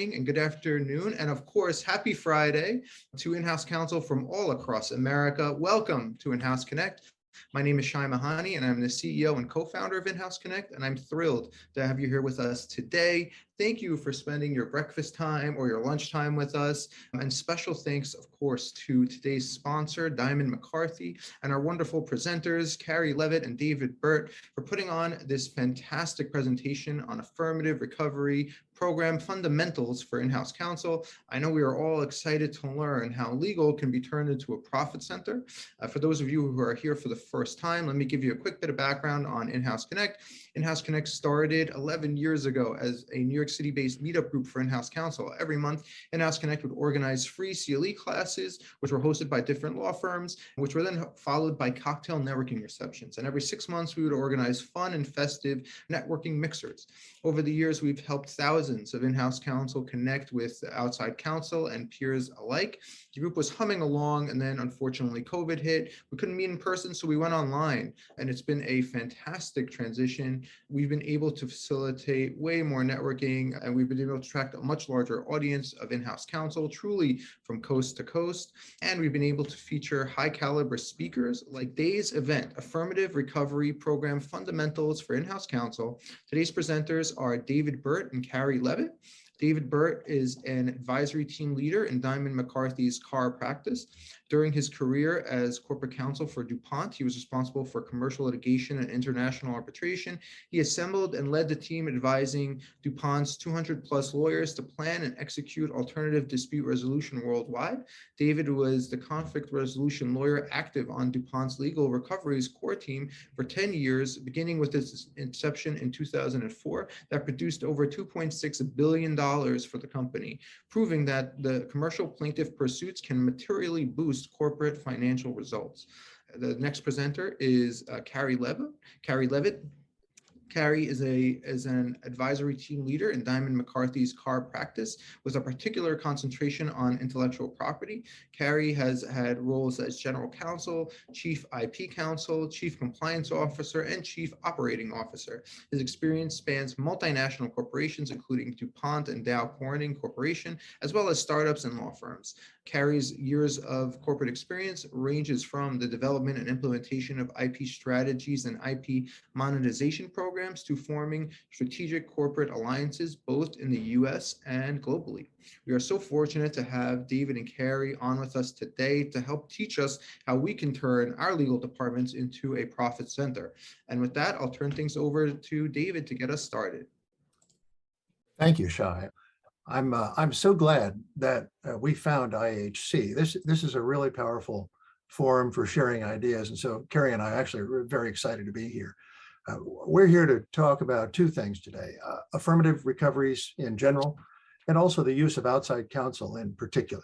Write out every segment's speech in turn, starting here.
morning and good afternoon. And of course, happy Friday to in-house counsel from all across America. Welcome to In-House Connect. My name is Shai Mahani, and I'm the CEO and co-founder of In-House Connect, and I'm thrilled to have you here with us today. Thank you for spending your breakfast time or your lunch time with us. And special thanks, of course, to today's sponsor, Diamond McCarthy, and our wonderful presenters, Carrie Levitt and David Burt, for putting on this fantastic presentation on affirmative recovery program fundamentals for in-house counsel. I know we are all excited to learn how legal can be turned into a profit center. For those of you who are here for the first time, let me give you a quick bit of background on In-House Connect. In-House Connect started 11 years ago as a New York City-based meetup group for in-house counsel. Every month, In-House Connect would organize free CLE classes, which were hosted by different law firms, which were then followed by cocktail networking receptions. And every 6 months, we would organize fun and festive networking mixers. Over the years, we've helped thousands of in-house counsel connect with outside counsel and peers alike. The group was humming along, and then unfortunately COVID hit. We couldn't meet in person, so we went online, and it's been a fantastic transition. We've been able to facilitate way more networking, and we've been able to attract a much larger audience of in-house counsel, truly from coast to coast. And we've been able to feature high caliber speakers like today's event, Affirmative Recovery Program Fundamentals for In-House Counsel. Today's presenters are David Burt and Carrie Levitt. David Burt is an advisory team leader in Diamond McCarthy's CAAR practice. During his career as corporate counsel for DuPont, he was responsible for commercial litigation and international arbitration. He assembled and led the team advising DuPont's 200 plus lawyers to plan and execute alternative dispute resolution worldwide. David was the conflict resolution lawyer active on DuPont's Legal Recoveries core team for 10 years, beginning with its inception in 2004, that produced over $2.6 billion for the company, proving that the commercial plaintiff pursuits can materially boost corporate financial results. The next presenter is Carrie Levitt. Carrie is an advisory team leader in Diamond McCarthy's CAAR practice with a particular concentration on intellectual property. Carrie has had roles as general counsel, chief IP counsel, chief compliance officer, and chief operating officer. His experience spans multinational corporations, including DuPont and Dow Corning Corporation, as well as startups and law firms. Carrie's years of corporate experience ranges from the development and implementation of IP strategies and IP monetization programs to forming strategic corporate alliances both in the US and globally. We are so fortunate to have David and Carrie on with us today to help teach us how we can turn our legal departments into a profit center. And with that, I'll turn things over to David to get us started. Thank you, Shai. I'm so glad that we found IHC. This is a really powerful forum for sharing ideas. And so Carrie and I actually are very excited to be here. We're here to talk about two things today, affirmative recoveries in general, and also the use of outside counsel in particular.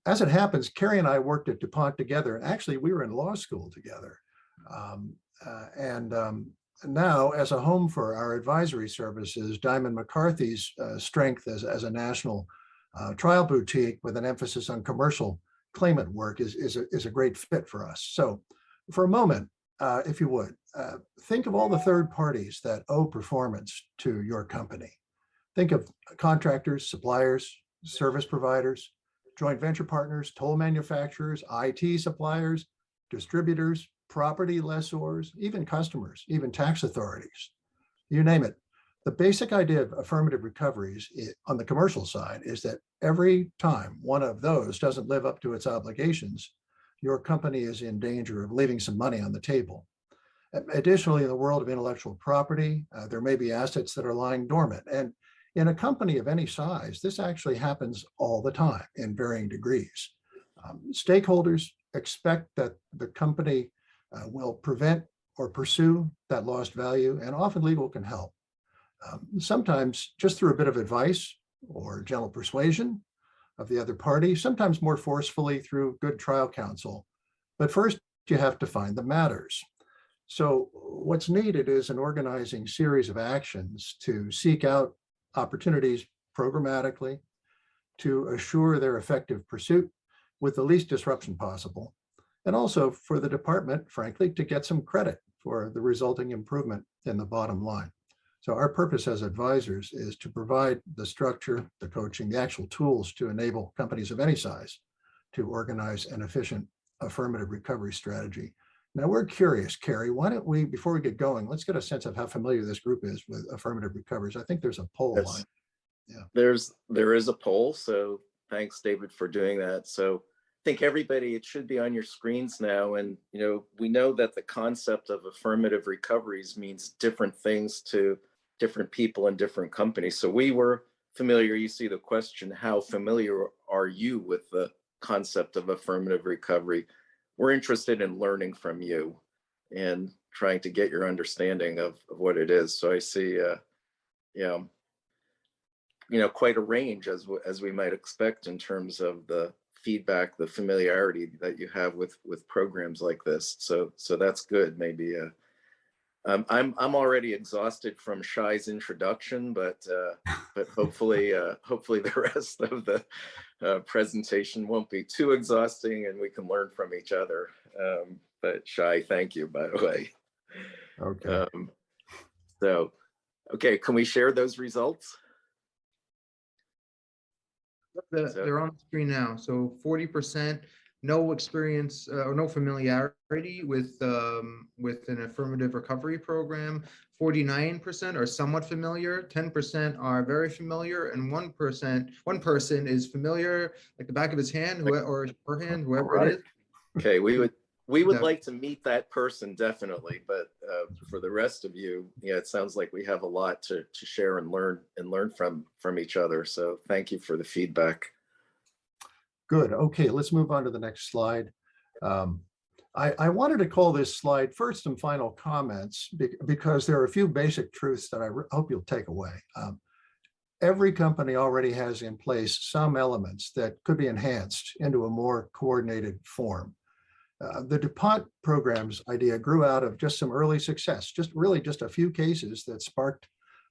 As it happens, Carrie and I worked at DuPont together, and actually we were in law school together. Now, as a home for our advisory services, Diamond McCarthy's strength as a national trial boutique with an emphasis on commercial claimant work is a great fit for us. So for a moment, if you would, think of all the third parties that owe performance to your company. Think of contractors, suppliers, service providers, joint venture partners, toll manufacturers, IT suppliers, distributors, property lessors, even customers, even tax authorities, you name it. The basic idea of affirmative recoveries on the commercial side is that every time one of those doesn't live up to its obligations, your company is in danger of leaving some money on the table. Additionally, in the world of intellectual property, there may be assets that are lying dormant. And in a company of any size, this actually happens all the time in varying degrees. Stakeholders expect that the company will prevent or pursue that lost value, and often legal can help. Sometimes just through a bit of advice or gentle persuasion of the other party, sometimes more forcefully through good trial counsel. But first, you have to find the matters. So what's needed is an organizing series of actions to seek out opportunities programmatically, to assure their effective pursuit with the least disruption possible, and also for the department, frankly, to get some credit for the resulting improvement in the bottom line. So our purpose as advisors is to provide the structure, the coaching, the actual tools to enable companies of any size to organize an efficient affirmative recovery strategy. Now we're curious, Carrie, why don't we, before we get going, let's get a sense of how familiar this group is with affirmative recoveries. I think there's a poll on. Yeah. There is a poll. So thanks, David, for doing that. So I think everybody, it should be on your screens now. And, we know that the concept of affirmative recoveries means different things to different people and different companies. So we were familiar. You see the question, how familiar are you with the concept of affirmative recovery? We're interested in learning from you and trying to get your understanding of what it is. So I see, quite a range as we might expect in terms of the feedback, the familiarity that you have with programs like this. So that's good. Maybe I'm already exhausted from Shai's introduction, but hopefully the rest of the presentation won't be too exhausting and we can learn from each other. But Shai, thank you, by the way. Okay. Okay, can we share those results? They're on the screen now. So 40% no experience or no familiarity with an affirmative recovery program. 49% are somewhat familiar. 10% are very familiar, and 1 person is familiar, like the back of his hand, or her hand, whoever it is. Okay, we would like to meet that person, definitely, but for the rest of you, it sounds like we have a lot to share and learn from each other. So thank you for the feedback. Good. Okay, let's move on to the next slide. I wanted to call this slide first and final comments because there are a few basic truths that I hope you'll take away. Every company already has in place some elements that could be enhanced into a more coordinated form. The DuPont program's idea grew out of just some early success, just a few cases that sparked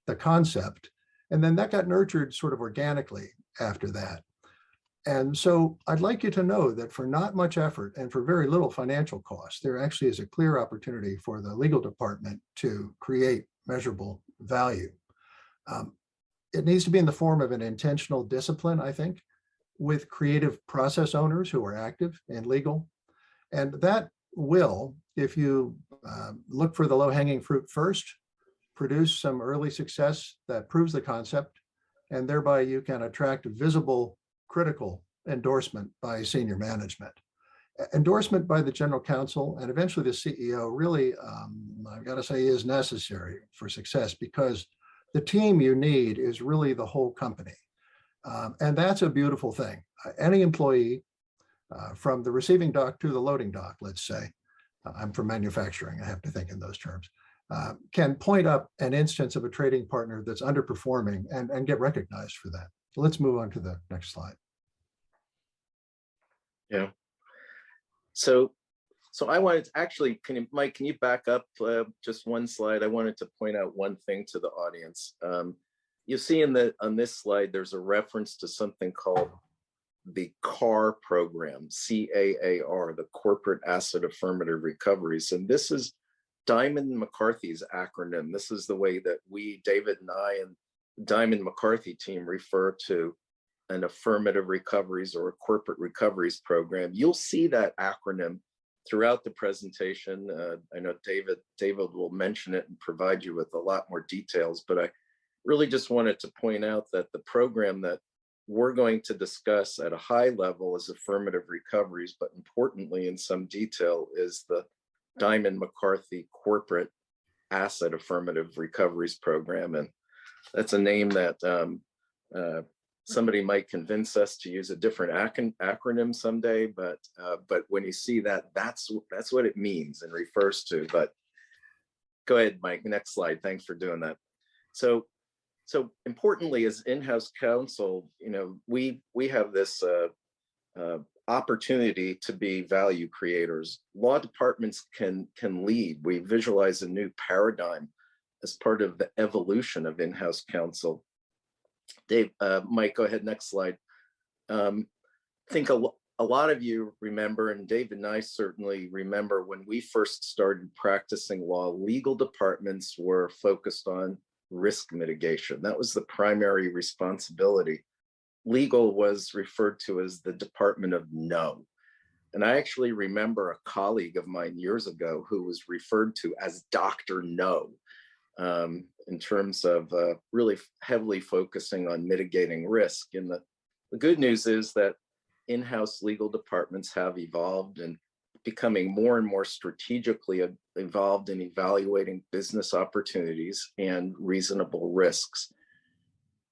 the concept. And then that got nurtured sort of organically after that. And so I'd like you to know that for not much effort and for very little financial cost, there actually is a clear opportunity for the legal department to create measurable value. It needs to be in the form of an intentional discipline, I think, with creative process owners who are active in legal. And that will, if you look for the low-hanging fruit first, produce some early success that proves the concept, and thereby you can attract visible, critical endorsement by senior management. Endorsement by the general counsel and eventually the CEO really, I've got to say, is necessary for success because the team you need is really the whole company. And that's a beautiful thing. Any employee, from the receiving dock to the loading dock, let's say, I'm from manufacturing, I have to think in those terms, can point up an instance of a trading partner that's underperforming and get recognized for that. So let's move on to the next slide. Yeah. So I wanted to actually, Mike, can you back up just one slide? I wanted to point out one thing to the audience. You see on this slide, there's a reference to something called the CAAR program, CAAR, the Corporate Asset Affirmative Recoveries. And this is Diamond McCarthy's acronym. This is the way that we, David and I, and Diamond McCarthy team refer to an affirmative recoveries or a corporate recoveries program. You'll see that acronym throughout the presentation. I know David will mention it and provide you with a lot more details, but I really just wanted to point out that the program that we're going to discuss at a high level is affirmative recoveries, but importantly in some detail is the Diamond McCarthy Corporate Asset Affirmative Recoveries Program. And that's a name that somebody might convince us to use a different acronym someday, but when you see that, that's what it means and refers to. But go ahead, Mike, next slide. Thanks for doing that. So importantly, as in-house counsel, we have this opportunity to be value creators. Law departments can lead. We visualize a new paradigm as part of the evolution of in-house counsel. Dave, Mike, go ahead, next slide. I think a lot of you remember, and David and I certainly remember, when we first started practicing law, legal departments were focused on risk mitigation. That was the primary responsibility. Legal was referred to as the Department of No. And I actually remember a colleague of mine years ago who was referred to as Dr. No, in terms of really heavily focusing on mitigating risk. And the good news is that in-house legal departments have evolved and becoming more and more strategically involved in evaluating business opportunities and reasonable risks.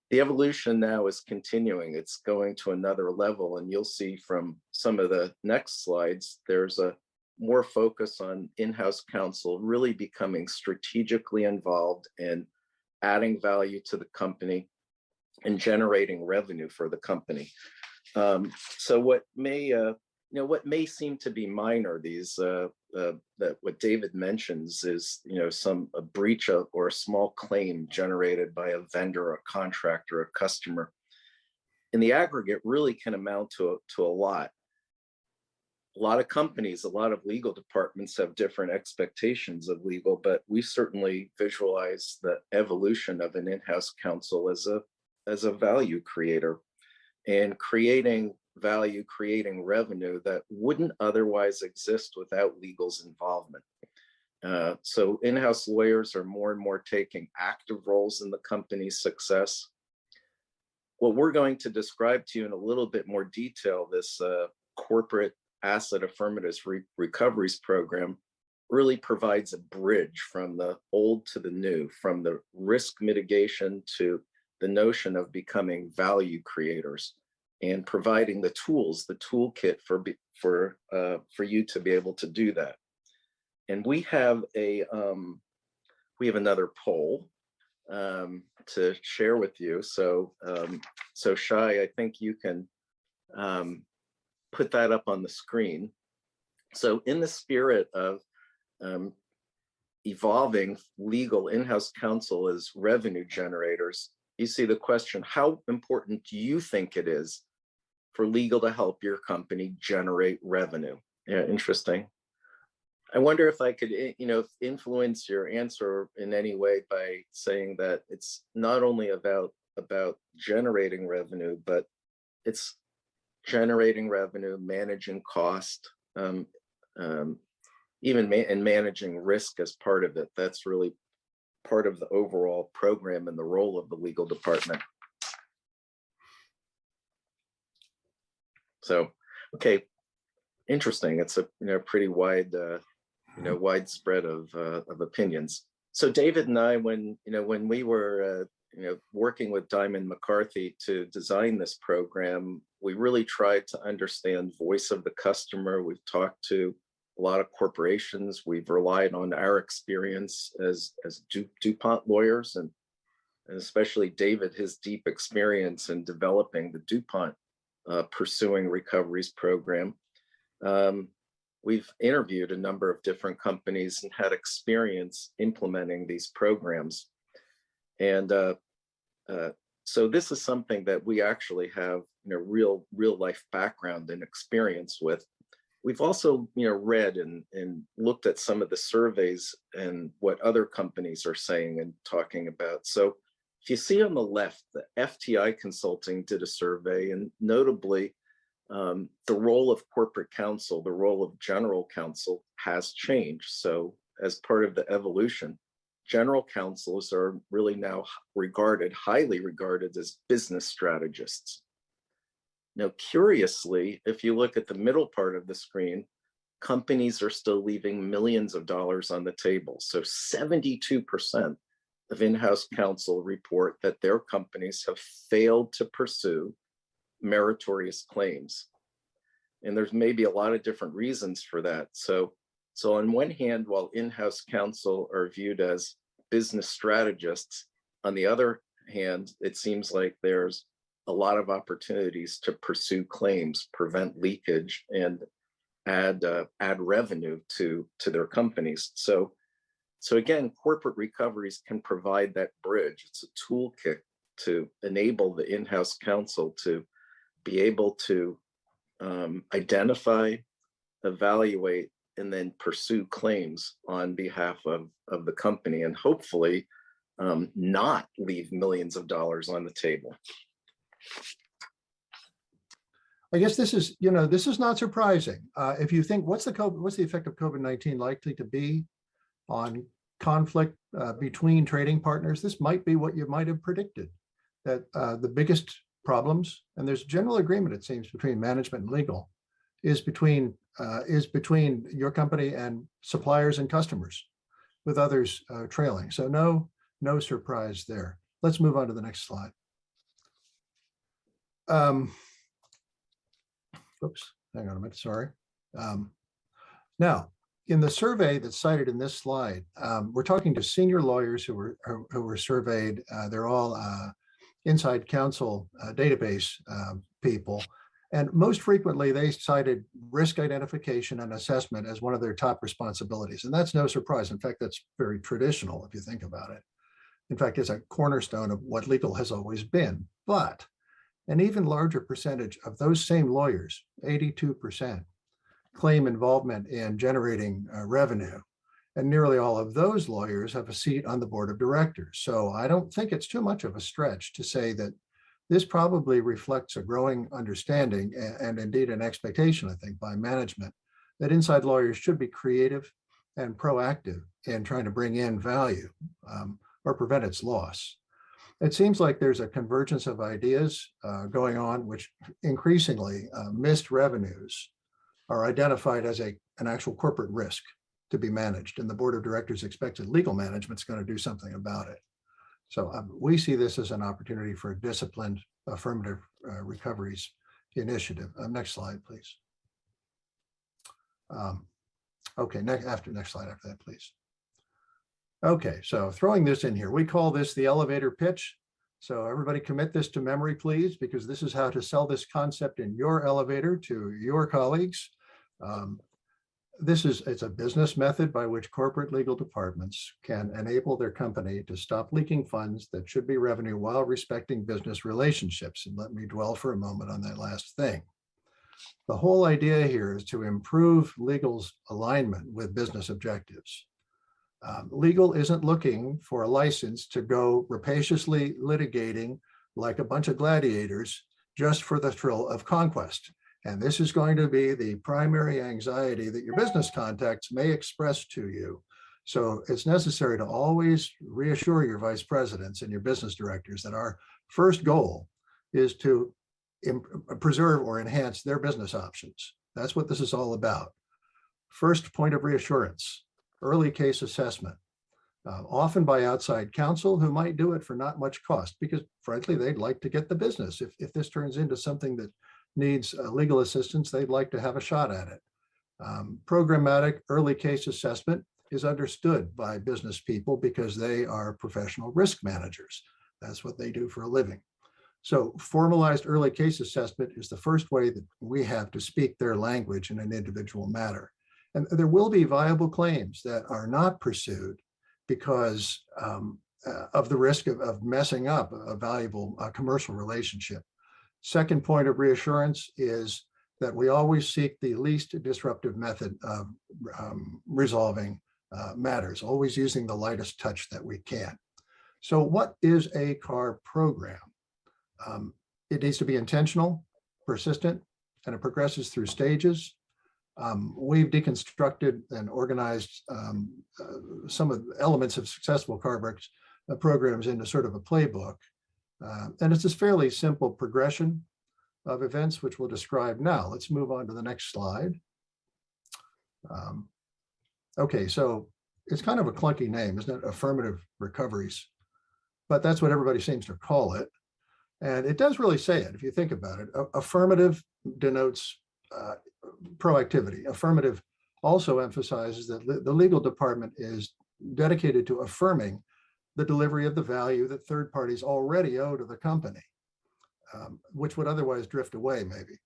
The evolution now is continuing. It's going to another level, and you'll see from some of the next slides, there's a more focus on in-house counsel really becoming strategically involved and adding value to the company and generating revenue for the company. So what may seem to be minor, that what David mentions is a breach of or a small claim generated by a vendor, a contractor, a customer. In the aggregate, really can amount to a lot. A lot of companies, a lot of legal departments have different expectations of legal, but we certainly visualize the evolution of an in-house counsel as a value creator, and creating value, creating revenue that wouldn't otherwise exist without legal's involvement. So in-house lawyers are more and more taking active roles in the company's success. What we're going to describe to you in a little bit more detail, this Corporate Asset Affirmative Recoveries Program really provides a bridge from the old to the new, from the risk mitigation to the notion of becoming value creators, and providing the tools, the toolkit for you to be able to do that. And we have another poll to share with you. So Shai, I think you can put that up on the screen. So in the spirit of evolving legal in-house counsel as revenue generators, you see the question, how important do you think it is for legal to help your company generate revenue? Yeah, interesting. I wonder if I could, influence your answer in any way by saying that it's not only about generating revenue, but it's generating revenue, managing cost, even and managing risk as part of it. That's really part of the overall program and the role of the legal department. So, okay, interesting. It's a pretty wide, widespread of opinions. So David and I, when we were working with Diamond McCarthy to design this program, we really tried to understand voice of the customer. We've talked to a lot of corporations. We've relied on our experience as DuPont lawyers, and especially David, his deep experience in developing the DuPont Pursuing Recoveries Program. We've interviewed a number of different companies and had experience implementing these programs. And so this is something that we actually have real life background and experience with. We've also read and looked at some of the surveys and what other companies are saying and talking about. So if you see on the left, the FTI Consulting did a survey, and notably the role of corporate counsel, the role of general counsel has changed. So as part of the evolution, general counsels are really now highly regarded as business strategists. Now, curiously, if you look at the middle part of the screen, companies are still leaving millions of dollars on the table. So 72% of in-house counsel report that their companies have failed to pursue meritorious claims. And there's maybe a lot of different reasons for that. So on one hand, while in-house counsel are viewed as business strategists, on the other hand, it seems like there's a lot of opportunities to pursue claims, prevent leakage, and add revenue to their companies. So again, corporate recoveries can provide that bridge. It's a toolkit to enable the in-house counsel to be able to identify, evaluate, and then pursue claims on behalf of the company, and hopefully not leave millions of dollars on the table. I guess this is, this is not surprising. If you think, what's the effect of COVID-19 likely to be on conflict between trading partners? This might be what you might have predicted, that the biggest problems, and there's general agreement, it seems, between management and legal, is between your company and suppliers and customers, with others trailing. So no surprise there. Let's move on to the next slide. Oops, hang on a minute, sorry. Now, in the survey that's cited in this slide, we're talking to senior lawyers who were surveyed. They're all inside Counsel database people. And most frequently, they cited risk identification and assessment as one of their top responsibilities. And that's no surprise. In fact, that's very traditional if you think about it. In fact, it's a cornerstone of what legal has always been. But an even larger percentage of those same lawyers, 82%, claim involvement in generating revenue. And nearly all of those lawyers have a seat on the board of directors. So I don't think it's too much of a stretch to say that this probably reflects a growing understanding and indeed an expectation, I think, by management that inside lawyers should be creative and proactive in trying to bring in value or prevent its loss. It seems like there's a convergence of ideas going on, which increasingly missed revenues are identified as an actual corporate risk to be managed, and the board of directors expects that legal management's going to do something about it. So we see this as an opportunity for a disciplined affirmative recoveries initiative. Next slide, please. Okay, next slide after that, please. Okay, so throwing this in here, we call this the elevator pitch. So everybody commit this to memory, please, because this is how to sell this concept in your elevator to your colleagues. It's a business method by which corporate legal departments can enable their company to stop leaking funds that should be revenue while respecting business relationships. And let me dwell for a moment on that last thing. The whole idea here is to improve legal's alignment with business objectives. Legal isn't looking for a license to go rapaciously litigating like a bunch of gladiators just for the thrill of conquest. And this is going to be the primary anxiety that your business contacts may express to you. So it's necessary to always reassure your vice presidents and your business directors that our first goal is to preserve or enhance their business options. That's what this is all about. First point of reassurance, early case assessment, often by outside counsel who might do it for not much cost because frankly, they'd like to get the business. If this turns into something that needs legal assistance, they'd like to have a shot at it. Programmatic early case assessment is understood by business people because they are professional risk managers. That's what they do for a living. So formalized early case assessment is the first way that we have to speak their language in an individual matter. And there will be viable claims that are not pursued because of the risk of messing up a valuable commercial relationship. Second point of reassurance is that we always seek the least disruptive method of resolving matters, always using the lightest touch that we can. So what is a CAAR program? It needs to be intentional, persistent, and it progresses through stages. We've deconstructed and organized some of the elements of successful CAAR programs into sort of a playbook. And it's this fairly simple progression of events, which we'll describe now. Let's move on to the next slide. Okay, so it's kind of a clunky name, isn't it? Affirmative recoveries, but that's what everybody seems to call it. And it does really say it, if you think about it. Affirmative denotes proactivity. Affirmative also emphasizes that the legal department is dedicated to affirming the delivery of the value that third parties already owe to the company, which would otherwise drift away maybe.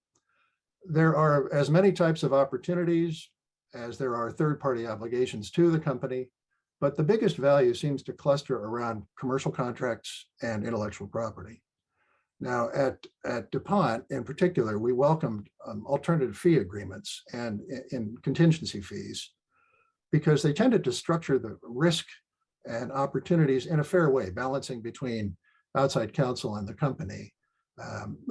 There are as many types of opportunities as there are third-party obligations to the company, but the biggest value seems to cluster around commercial contracts and intellectual property. Now at DuPont in particular, we welcomed alternative fee agreements and in contingency fees because they tended to structure the risk and opportunities in a fair way, balancing between outside counsel and the company.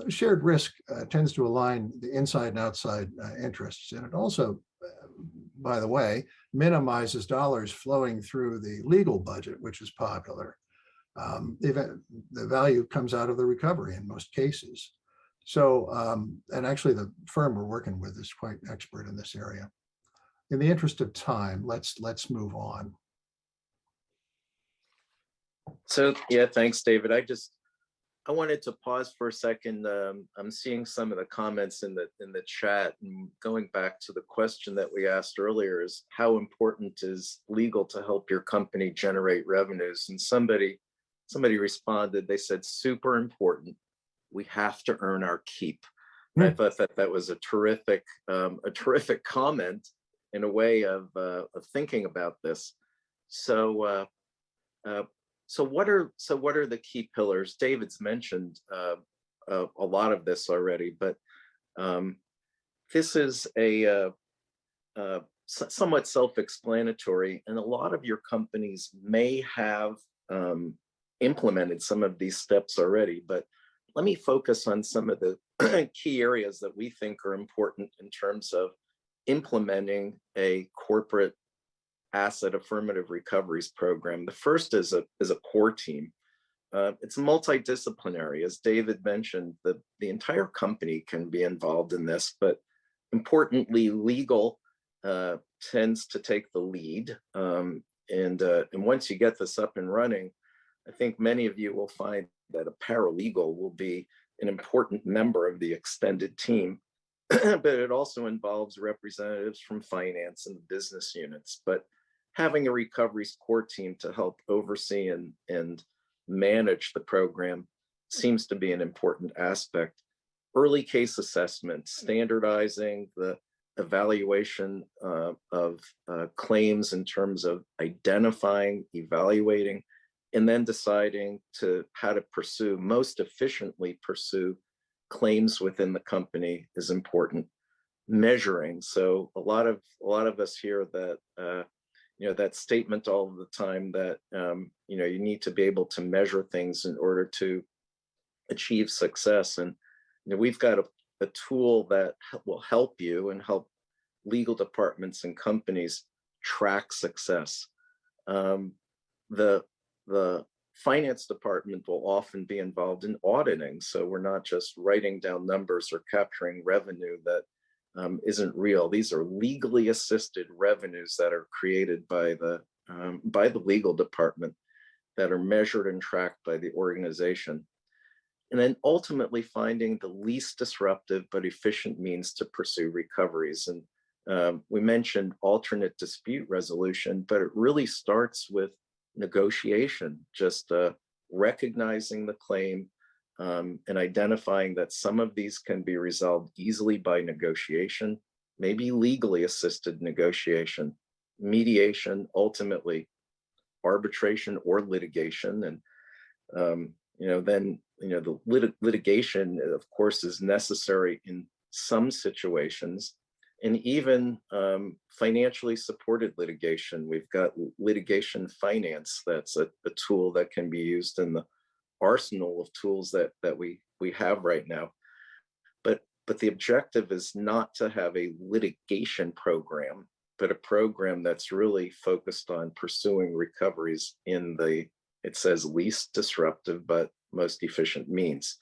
Shared risk tends to align the inside and outside interests. And it also, by the way, minimizes dollars flowing through the legal budget, which is popular. The value comes out of the recovery in most cases. So, and actually the firm we're working with is quite expert in this area. In the interest of time, let's move on. So yeah, thanks, David. I wanted to pause for a second. I'm seeing some of the comments in the chat, and going back to the question that we asked earlier is how important is legal to help your company generate revenues? And somebody responded, they said, super important. We have to earn our keep. And I thought that was a terrific comment in a way of thinking about this. So what are the key pillars? David's mentioned a lot of this already, but this is a somewhat self-explanatory, and a lot of your companies may have implemented some of these steps already, but let me focus on some of the key areas that we think are important in terms of implementing a corporate asset affirmative recoveries program. The first is a core team. It's multidisciplinary. As David mentioned, the entire company can be involved in this, but importantly, legal tends to take the lead. And once you get this up and running, I think many of you will find that a paralegal will be an important member of the extended team, but it also involves representatives from finance and the business units. But having a recoveries core team to help oversee and manage the program seems to be an important aspect. Early case assessment, standardizing the evaluation of claims in terms of identifying, evaluating, and then deciding how to most efficiently pursue claims within the company is important. Measuring. So a lot of us hear that that statement all the time that you need to be able to measure things in order to achieve success. And we've got a tool that will help you and help legal departments and companies track success. The finance department will often be involved in auditing. So we're not just writing down numbers or capturing revenue that isn't real. These are legally assisted revenues that are created by the legal department that are measured and tracked by the organization. And then ultimately finding the least disruptive but efficient means to pursue recoveries. And we mentioned alternate dispute resolution, but it really starts with negotiation, just recognizing the claim and identifying that some of these can be resolved easily by negotiation, maybe legally assisted negotiation, mediation, ultimately arbitration or litigation. And the litigation, of course, is necessary in some situations. And even financially supported litigation. We've got litigation finance. That's a tool that can be used in the arsenal of tools that we have right now. But the objective is not to have a litigation program, but a program that's really focused on pursuing recoveries in it says least disruptive but most efficient means.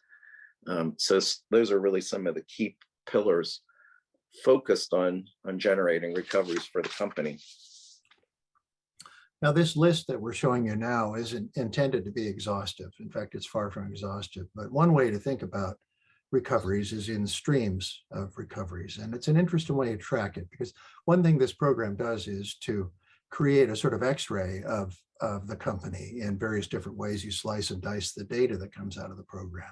So those are really some of the key pillars focused on generating recoveries for the company. Now, this list that we're showing you now isn't intended to be exhaustive. In fact, it's far from exhaustive. But one way to think about recoveries is in streams of recoveries. And it's an interesting way to track it, because one thing this program does is to create a sort of X-ray of the company in various different ways. You slice and dice the data that comes out of the program.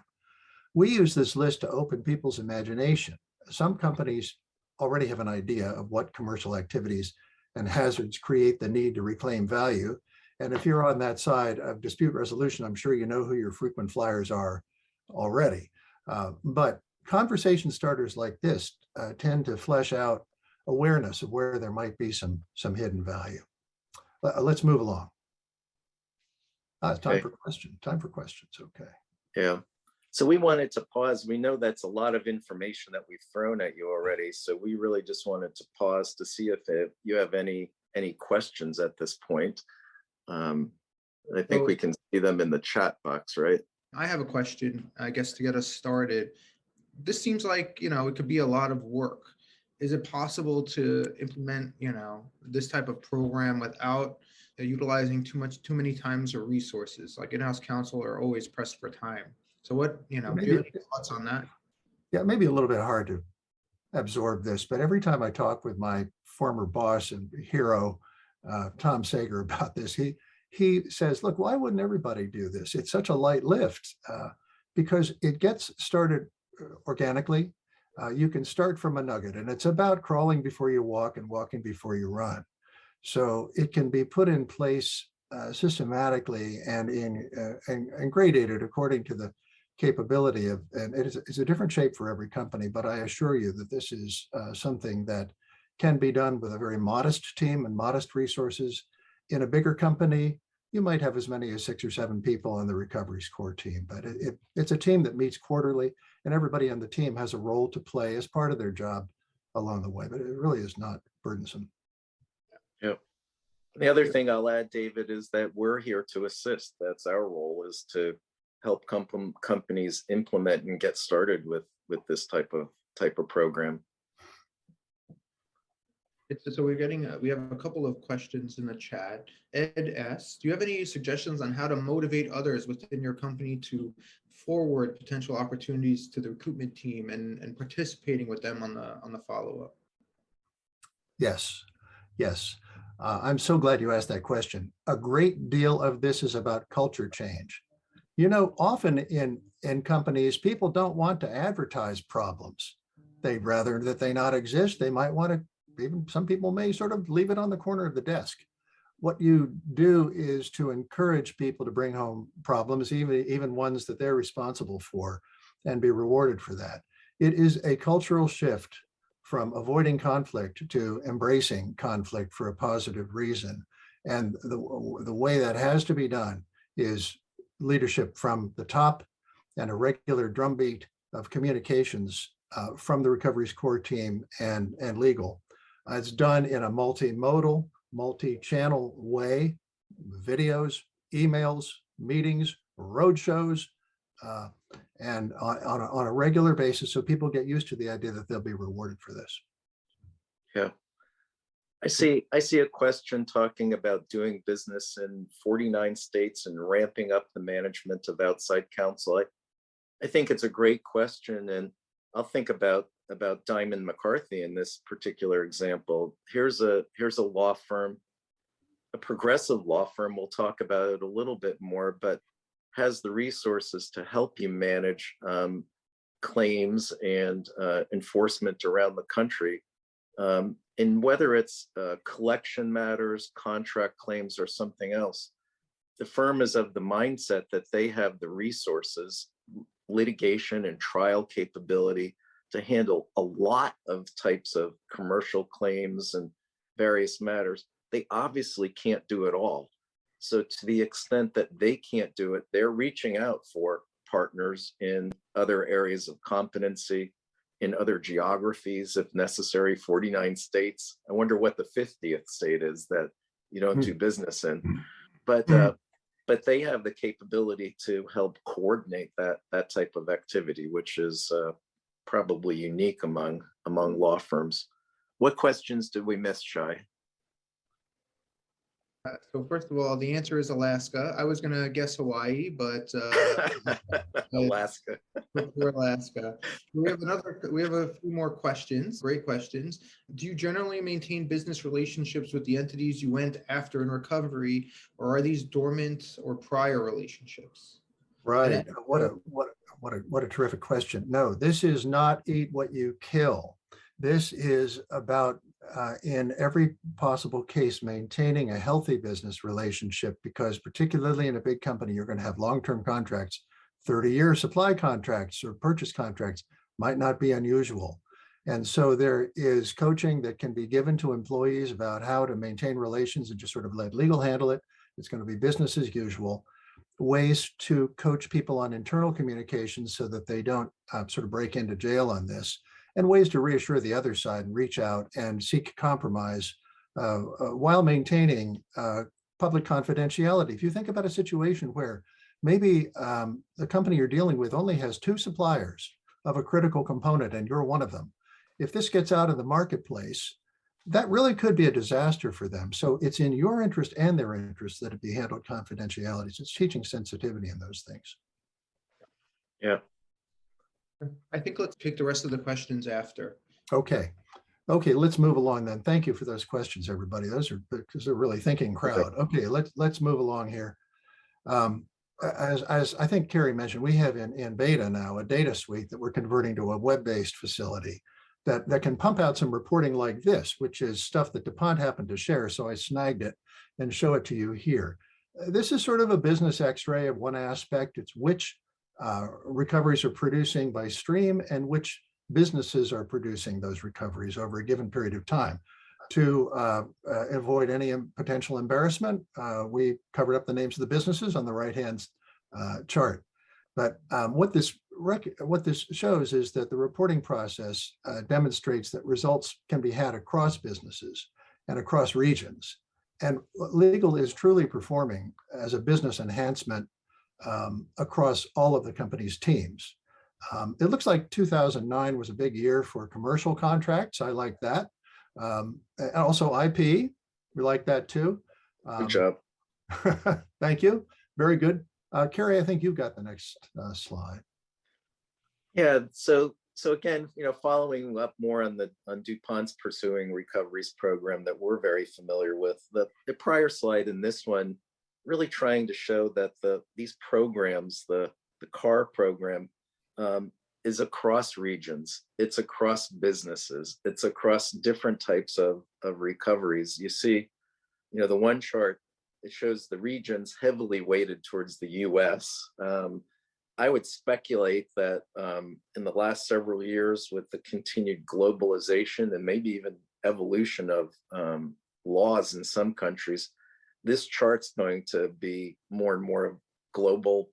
We use this list to open people's imagination. Some companies already have an idea of what commercial activities and hazards create the need to reclaim value. And if you're on that side of dispute resolution, I'm sure you know who your frequent flyers are already. But conversation starters like this tend to flesh out awareness of where there might be some hidden value. Let's move along. It's time Okay. for question. Time for questions. Okay. Yeah. So we wanted to pause. We know that's a lot of information that we've thrown at you already. So we really just wanted to pause to see if you have any questions at this point. I think we can see them in the chat box, right? I have a question, I guess, to get us started. This seems like, it could be a lot of work. Is it possible to implement, this type of program without utilizing too many times or resources? Like in-house counsel are always pressed for time. So what, do you have any thoughts on that? Yeah, maybe a little bit hard to absorb this, but every time I talk with my former boss and hero, Tom Sager, about this, he says, look, why wouldn't everybody do this? It's such a light lift because it gets started organically. You can start from a nugget, and it's about crawling before you walk and walking before you run. So it can be put in place systematically and gradated according to the capability of, and it's a different shape for every company, but I assure you that this is something that can be done with a very modest team and modest resources. In a bigger company, you might have as many as 6 or 7 people on the recoveries core team, but it's a team that meets quarterly, and everybody on the team has a role to play as part of their job along the way, but it really is not burdensome. Yep. The other thing I'll add, David, is that we're here to assist. That's our role, is to help companies implement and get started with this type of program. So we have a couple of questions in the chat. Ed asks, do you have any suggestions on how to motivate others within your company to forward potential opportunities to the recruitment team and participating with them on the follow-up? Yes. I'm so glad you asked that question. A great deal of this is about culture change. Often in companies, people don't want to advertise problems. They'd rather that they not exist. They might want to, even some people may sort of leave it on the corner of the desk. What you do is to encourage people to bring home problems, even ones that they're responsible for, and be rewarded for that. It is a cultural shift from avoiding conflict to embracing conflict for a positive reason. And the way that has to be done is leadership from the top and a regular drumbeat of communications from the recoveries core team and legal. It's done in a multimodal, multi-channel way: videos, emails, meetings, road shows, and on a regular basis, so people get used to the idea that they'll be rewarded for this. Yeah. I see a question talking about doing business in 49 states and ramping up the management of outside counsel. I think it's a great question, and I'll think about Diamond McCarthy in this particular example. Here's a law firm, a progressive law firm. We'll talk about it a little bit more, but has the resources to help you manage claims and enforcement around the country. And whether it's collection matters, contract claims, or something else, the firm is of the mindset that they have the resources, litigation and trial capability to handle a lot of types of commercial claims and various matters. They obviously can't do it all. So to the extent that they can't do it, they're reaching out for partners in other areas of competency, in other geographies, if necessary. 49 states. I wonder what the 50th state is that you don't do business in. But they have the capability to help coordinate that type of activity, which is probably unique among law firms. What questions did we miss, Shai? So first of all, the answer is Alaska. I was going to guess Hawaii, but Alaska. Alaska. We have a few more questions. Great questions. Do you generally maintain business relationships with the entities you went after in recovery, or are these dormant or prior relationships? Right. What a terrific question. No, this is not eat what you kill. This is about, in every possible case, maintaining a healthy business relationship, because particularly in a big company, you're going to have long-term contracts. 30-year supply contracts or purchase contracts might not be unusual. And so there is coaching that can be given to employees about how to maintain relations and just sort of let legal handle it. It's going to be business as usual. ways to coach people on internal communications so that they don't sort of break into jail on this, and ways to reassure the other side and reach out and seek compromise while maintaining public confidentiality. If you think about a situation where maybe the company you're dealing with only has 2 suppliers of a critical component and you're one of them, if this gets out of the marketplace, that really could be a disaster for them. So it's in your interest and their interest that it be handled confidentiality. So it's teaching sensitivity in those things. Yeah. I think let's pick the rest of the questions after. Okay. Okay, let's move along then. Thank you for those questions, everybody. Those are because they're really thinking crowd. Okay, let's move along here. As I think Carrie mentioned, we have in beta now a data suite that we're converting to a web-based facility that can pump out some reporting like this, which is stuff that DuPont happened to share. So I snagged it and show it to you here. This is sort of a business x-ray of one aspect. It's which recoveries are producing by stream and which businesses are producing those recoveries over a given period of time. To avoid any potential embarrassment, we covered up the names of the businesses on the right-hand chart. But what this shows is that the reporting process demonstrates that results can be had across businesses and across regions. And legal is truly performing as a business enhancement across all of the company's teams. It looks like 2009 was a big year for commercial contracts. I like that. And also IP, we like that too. Good job. Thank you. Very good. Carrie, I think you've got the next slide. Yeah. So again, following up more on DuPont's Pursuing Recoveries program that we're very familiar with. The prior slide and this one really trying to show that these programs, the CAAR program, is across regions. It's across businesses. It's across different types of recoveries. You see, the one chart, it shows the regions heavily weighted towards the US. I would speculate that in the last several years, with the continued globalization and maybe even evolution of laws in some countries, this chart's going to be more and more global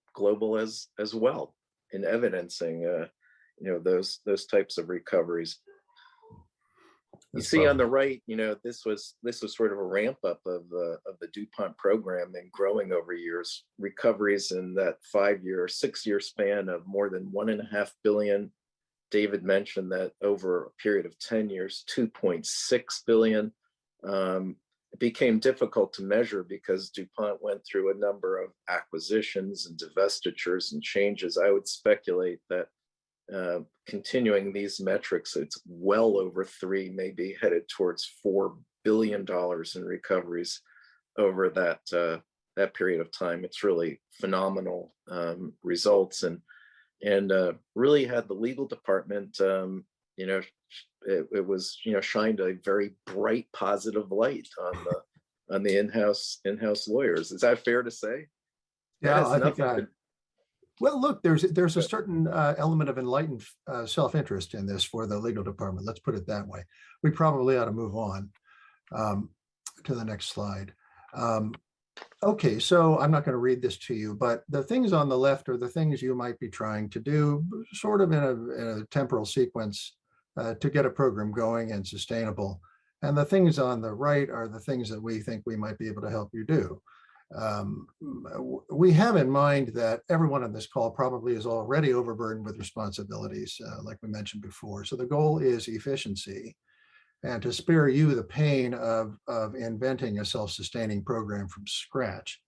as well in evidencing those types of recoveries. You see on the right, this was sort of a ramp up of the DuPont program and growing over years. Recoveries in that 6-year span of more than $1.5 billion. David mentioned that over a period of 10 years, $2.6 billion. It became difficult to measure because DuPont went through a number of acquisitions and divestitures and changes. I would speculate that continuing these metrics, it's well over 3, maybe headed towards $4 billion in recoveries over that period of time. It's really phenomenal results, and really had the legal department, it was shined a very bright positive light on the in-house lawyers. Is that fair to say? Yeah, I think that. Well, look, there's a certain element of enlightened self-interest in this for the legal department. Let's put it that way. We probably ought to move on to the next slide. Okay, so I'm not going to read this to you, but the things on the left are the things you might be trying to do sort of in a temporal sequence to get a program going and sustainable. And the things on the right are the things that we think we might be able to help you do. We have in mind that everyone on this call probably is already overburdened with responsibilities, like we mentioned before. So the goal is efficiency and to spare you the pain of inventing a self-sustaining program from scratch.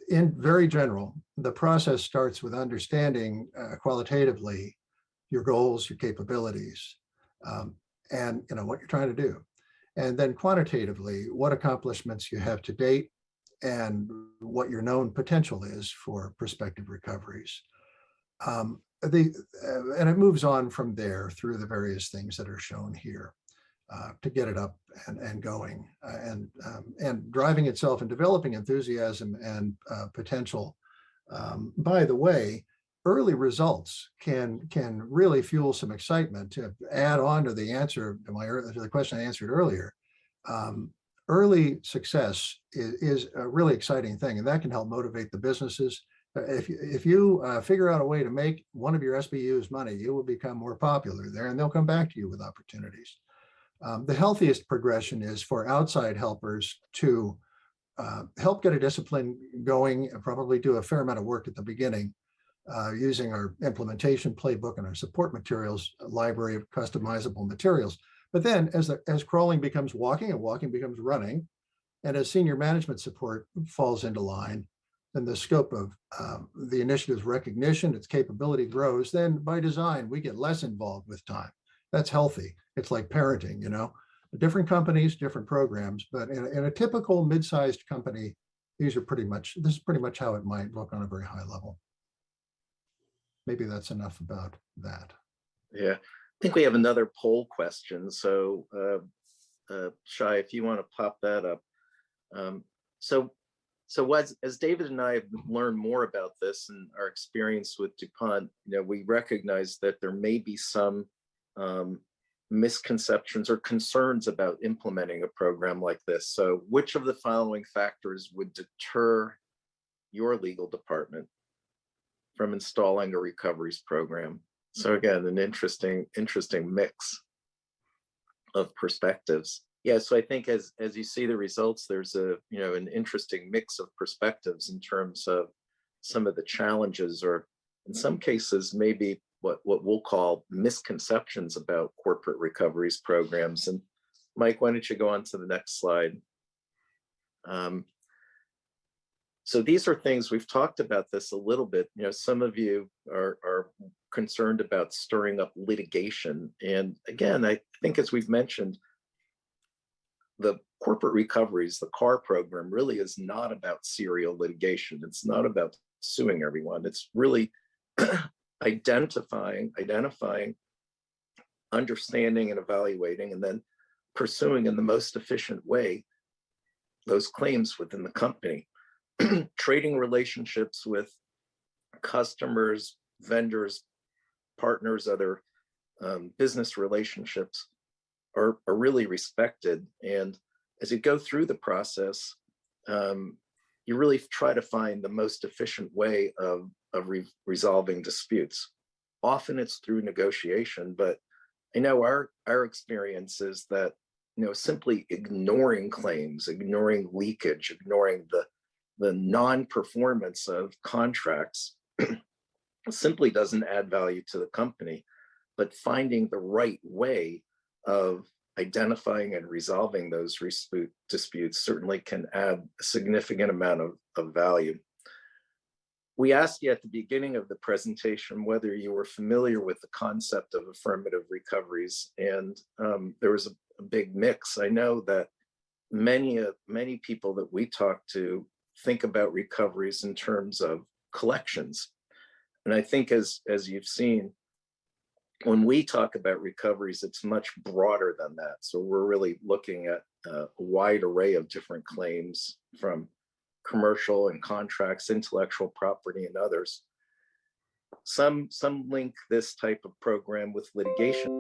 In very general, the process starts with understanding qualitatively your goals, your capabilities, and what you're trying to do. And then quantitatively, what accomplishments you have to date and what your known potential is for prospective recoveries. And it moves on from there through the various things that are shown here to get it up and going and driving itself and developing enthusiasm and potential. By the way, early results can really fuel some excitement. To add on to the answer to the question I answered earlier, early success is a really exciting thing, and that can help motivate the businesses. If you figure out a way to make one of your SBUs money, you will become more popular there, and they'll come back to you with opportunities. The healthiest progression is for outside helpers to help get a discipline going, and probably do a fair amount of work at the beginning using our implementation playbook and our support materials library of customizable materials. But then as crawling becomes walking and walking becomes running, and as senior management support falls into line, then the scope of the initiative's recognition, its capability grows, then by design, we get less involved with time. That's healthy. It's like parenting, different companies, different programs, but in a typical mid-sized company, this is pretty much how it might look on a very high level. Maybe that's enough about that. Yeah, I think we have another poll question. So Shai, if you want to pop that up. So as David and I have learned more about this and our experience with DuPont, we recognize that there may be some misconceptions or concerns about implementing a program like this. So which of the following factors would deter your legal department from installing a recoveries program? So again, an interesting mix of perspectives. Yeah, so I think as you see the results, there's an interesting mix of perspectives in terms of some of the challenges, or in some cases, maybe what we'll call misconceptions about corporate recoveries programs. And Mike, why don't you go on to the next slide? So these are things, we've talked about this a little bit. Some of you are concerned about stirring up litigation. And again, I think as we've mentioned, the corporate recoveries, the CAAR program, really is not about serial litigation. It's not about suing everyone. It's really identifying, understanding and evaluating, and then pursuing in the most efficient way those claims within the company. Trading relationships with customers, vendors, partners, other business relationships are really respected. And as you go through the process, you really try to find the most efficient way of resolving disputes. Often it's through negotiation, but I know our experience is that simply ignoring claims, ignoring leakage, ignoring the non-performance of contracts simply doesn't add value to the company. But finding the right way of identifying and resolving those disputes certainly can add a significant amount of value. We asked you at the beginning of the presentation whether you were familiar with the concept of affirmative recoveries, and there was a big mix. I know that many people that we talk to think about recoveries in terms of collections. And I think as you've seen, when we talk about recoveries, it's much broader than that. So we're really looking at a wide array of different claims, from commercial and contracts, intellectual property, and others. Some link this type of program with litigation.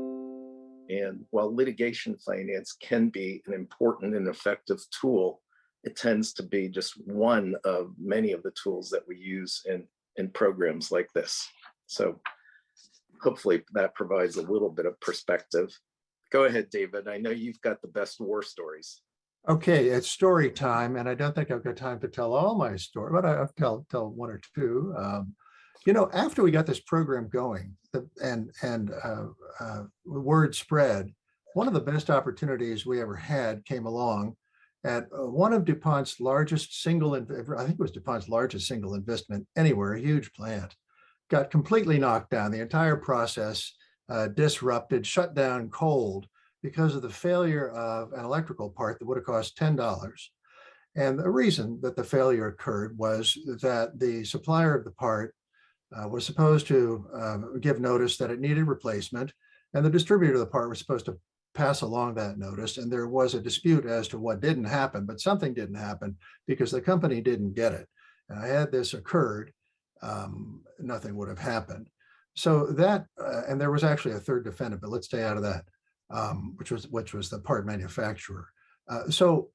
And while litigation finance can be an important and effective tool, it tends to be just one of many of the tools that we use in programs like this. So hopefully that provides a little bit of perspective. Go ahead, David. I know you've got the best war stories. Okay, it's story time, and I don't think I've got time to tell all my story, but I'll tell one or two. After we got this program going, and word spread, one of the best opportunities we ever had came along at one of DuPont's largest single investment anywhere, a huge plant, got completely knocked down. The entire process disrupted, shut down cold because of the failure of an electrical part that would have cost $10. And the reason that the failure occurred was that the supplier of the part was supposed to give notice that it needed replacement, and the distributor of the part was supposed to pass along that notice. And there was a dispute as to what didn't happen, but something didn't happen because the company didn't get it. And had this occurred, nothing would have happened. So that, and there was actually a third defendant, but let's stay out of that, which was the part manufacturer. So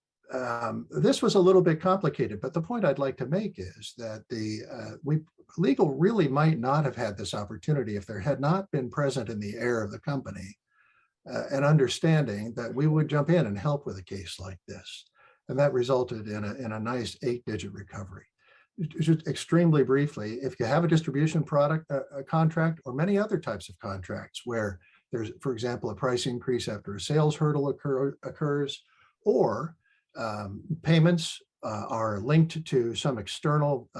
This was a little bit complicated, but the point I'd like to make is that legal really might not have had this opportunity if there had not been present in the air of the company an understanding that we would jump in and help with a case like this. And that resulted in a nice 8-digit recovery. Just extremely briefly, if you have a distribution product, a contract, or many other types of contracts where there's, for example, a price increase after a sales hurdle occurs, or payments are linked to some external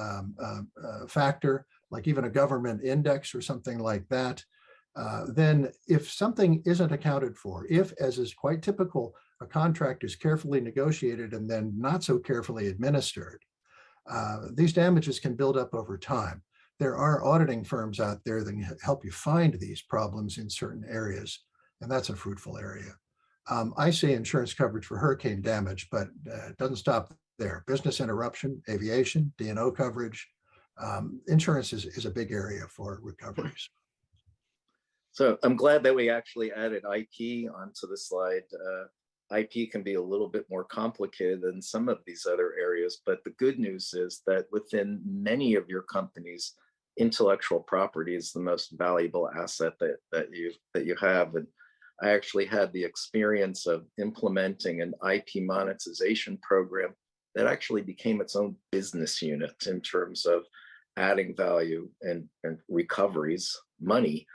factor, like even a government index or something like that, then if something isn't accounted for, if, as is quite typical, a contract is carefully negotiated and then not so carefully administered, these damages can build up over time. There are auditing firms out there that can help you find these problems in certain areas, and that's a fruitful area. I see insurance coverage for hurricane damage, but it doesn't stop there. Business interruption, aviation, D&O coverage, insurance is a big area for recoveries. So I'm glad that we actually added IP onto the slide. IP can be a little bit more complicated than some of these other areas, but the good news is that within many of your companies, intellectual property is the most valuable asset that you have. And I actually had the experience of implementing an IP monetization program that actually became its own business unit in terms of adding value and recoveries, money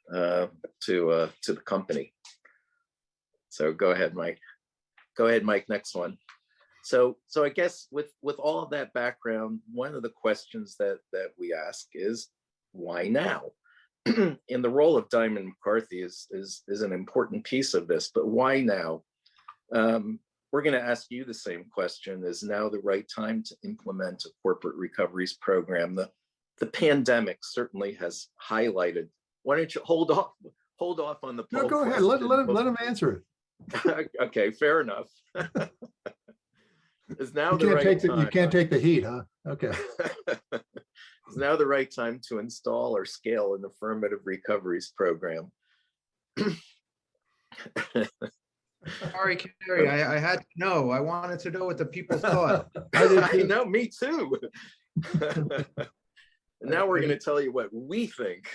to the company. So go ahead, Mike. Go ahead, Mike, next one. So I guess with all of that background, one of the questions that we ask is, why now? And the role of Diamond McCarthy is an important piece of this, but why now? We're going to ask you the same question. Is now the right time to implement a corporate recoveries program? The pandemic certainly has highlighted. Why don't you hold off on the poll? No, go ahead. Let him answer it. Okay, fair enough. Is now the right time? You can't take the heat, huh? Okay. Is now the right time to install or scale an affirmative recoveries program? Sorry, Carrie, I had to know. I wanted to know what the people thought. I know, me too. Now we're going to tell you what we think.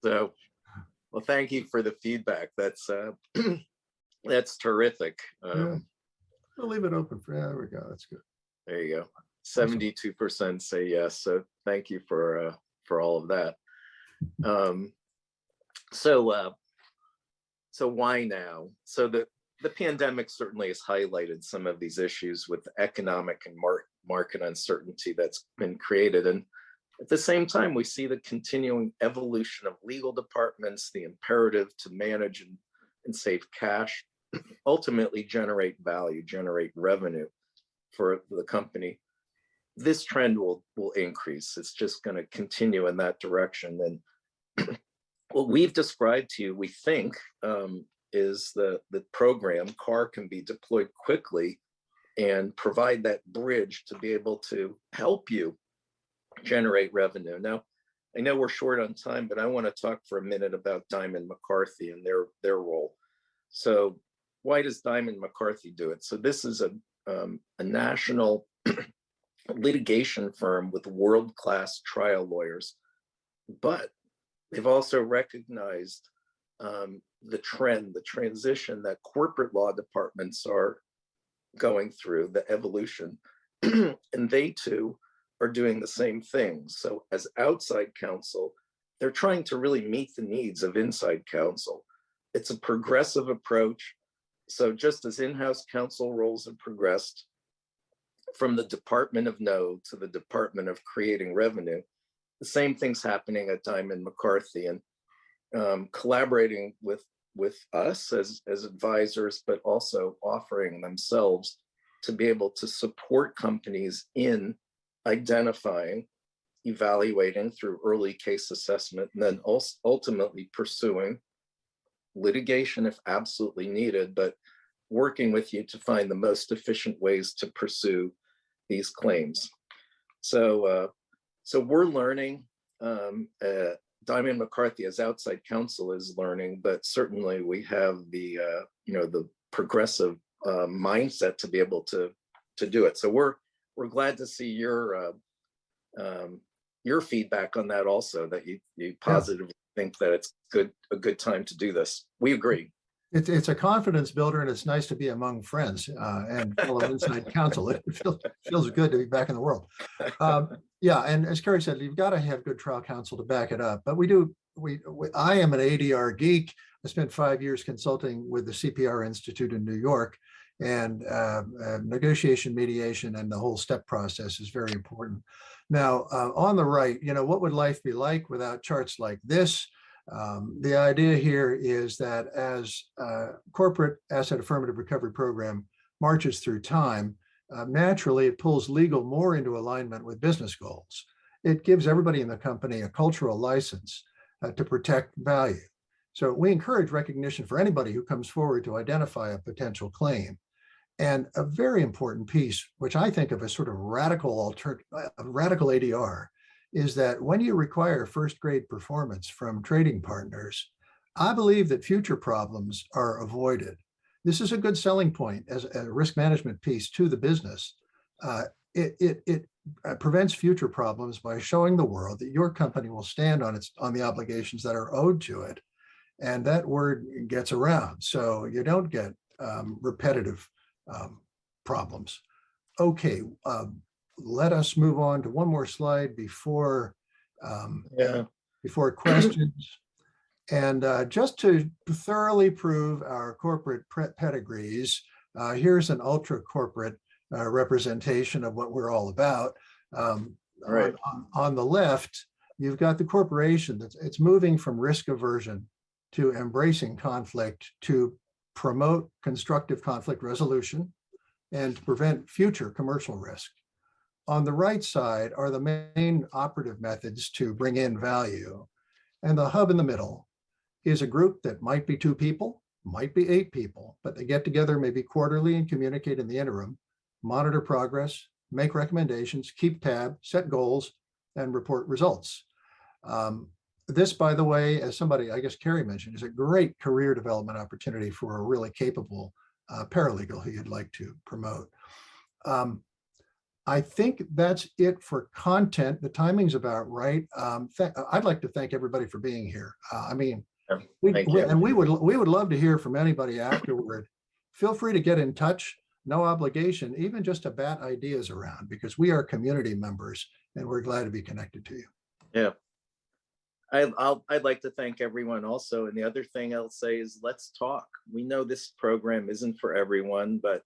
So, well, thank you for the feedback. That's terrific. Yeah. We'll leave it open for, there we go. That's good. There you go. 72% say yes. So thank you for all of that. So why now? So the pandemic certainly has highlighted some of these issues with economic and market uncertainty that's been created. And at the same time, we see the continuing evolution of legal departments, the imperative to manage and save cash, ultimately generate value, generate revenue for the company. This trend will increase. It's just going to continue in that direction. And what we've described to you, we think, is the program CAAR can be deployed quickly and provide that bridge to be able to help you generate revenue. Now, I know we're short on time, but I want to talk for a minute about Diamond McCarthy and their role. So why does Diamond McCarthy do it? So this is a national litigation firm with world-class trial lawyers, but they've also recognized the transition that corporate law departments are going through, the evolution, and they too are doing the same thing. So as outside counsel, they're trying to really meet the needs of inside counsel. It's a progressive approach. So just as in-house counsel roles have progressed from the Department of No to the Department of Creating Revenue, the same thing's happening at Diamond McCarthy, and collaborating with us as advisors, but also offering themselves to be able to support companies in identifying, evaluating through early case assessment, and then ultimately pursuing litigation if absolutely needed, but working with you to find the most efficient ways to pursue these claims. So we're learning. Diamond McCarthy as outside counsel is learning, but certainly we have the progressive mindset to be able to do it. So we're glad to see your feedback on that also, that you positively think that it's a good time to do this. We agree. It's a confidence builder, and it's nice to be among friends and fellow inside counsel. It feels good to be back in the world. Yeah, and as Kerry said, you've got to have good trial counsel to back it up. But I am an ADR geek. I spent 5 years consulting with the CPR Institute in New York, and negotiation, mediation, and the whole step process is very important. Now, on the right, what would life be like without charts like this? The idea here is that as Corporate Asset Affirmative Recovery Program marches through time, naturally it pulls legal more into alignment with business goals. It gives everybody in the company a cultural license to protect value. So we encourage recognition for anybody who comes forward to identify a potential claim. And a very important piece, which I think of as sort of radical ADR, is that when you require first grade performance from trading partners, I believe that future problems are avoided. This is a good selling point as a risk management piece to the business. It prevents future problems by showing the world that your company will stand on the obligations that are owed to it. And that word gets around. So you don't get repetitive problems. Okay, let us move on to one more slide before questions. And just to thoroughly prove our corporate pedigrees, here's an ultra corporate representation of what we're all about. Right. On the left, you've got the corporation it's moving from risk aversion to embracing conflict to promote constructive conflict resolution and to prevent future commercial risk. On the right side are the main operative methods to bring in value. And the hub in the middle is a group that might be 2 people, might be 8 people, but they get together maybe quarterly and communicate in the interim, monitor progress, make recommendations, keep tab, set goals, and report results. This, by the way, as somebody, I guess Kerry mentioned, is a great career development opportunity for a really capable paralegal who you'd like to promote. I think that's it for content. The timing's about right. I'd like to thank everybody for being here. We would love to hear from anybody afterward. Feel free to get in touch. No obligation, even just to bat ideas around, because we are community members and we're glad to be connected to you. Yeah. I'd like to thank everyone also. And the other thing I'll say is let's talk. We know this program isn't for everyone, but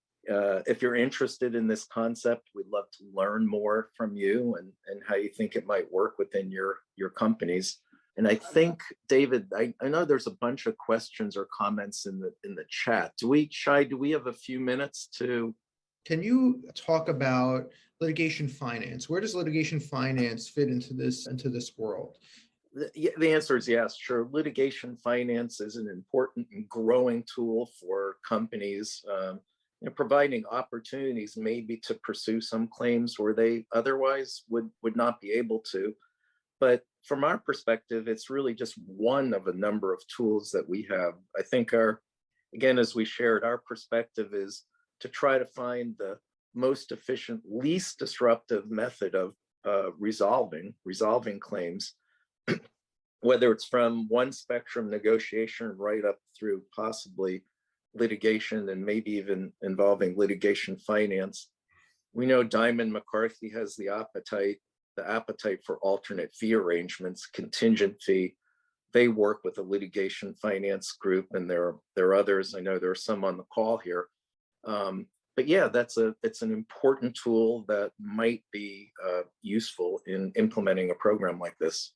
if you're interested in this concept, we'd love to learn more from you and how you think it might work within your companies. And I think, David, I know there's a bunch of questions or comments in the chat. Do we have a few minutes to? Can you talk about litigation finance? Where does litigation finance fit into this world? The answer is yes, sure. Litigation finance is an important and growing tool for companies, providing opportunities maybe to pursue some claims where they otherwise would not be able to. But from our perspective, it's really just one of a number of tools that we have. I think again, as we shared, our perspective is to try to find the most efficient, least disruptive method of resolving claims, whether it's from one spectrum negotiation right up through possibly litigation and maybe even involving litigation finance. We know Diamond McCarthy has the appetite for alternate fee arrangements, contingent fee. They work with a litigation finance group, and there are others. I know there are some on the call here. But yeah, it's an important tool that might be useful in implementing a program like this.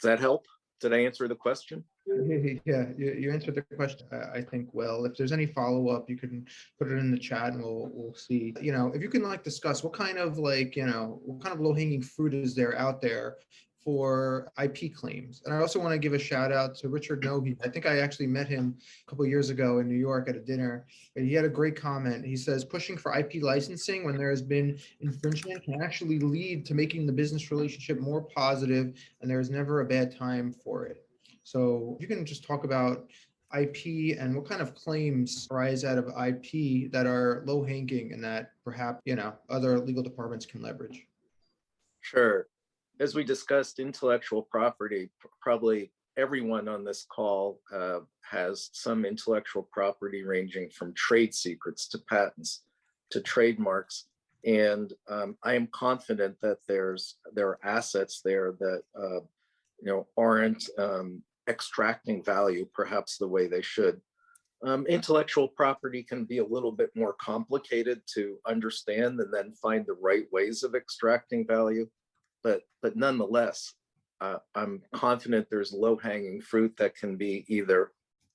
Does that help? Did I answer the question? Yeah, you answered the question, I think, well. If there's any follow-up, you can put it in the chat and we'll see. If you can discuss what kind of low-hanging fruit is there out there for IP claims. And I also want to give a shout out to Richard Nohe. I think I actually met him a couple of years ago in New York at a dinner, and he had a great comment. He says, pushing for IP licensing when there has been infringement can actually lead to making the business relationship more positive, and there is never a bad time for it. So you can just talk about IP and what kind of claims arise out of IP that are low hanging and that perhaps, other legal departments can leverage? Sure. As we discussed, intellectual property, probably everyone on this call has some intellectual property ranging from trade secrets to patents to trademarks. And I am confident that there are assets there that aren't extracting value perhaps the way they should. Intellectual property can be a little bit more complicated to understand and then find the right ways of extracting value. But nonetheless, I'm confident there's low-hanging fruit that can be either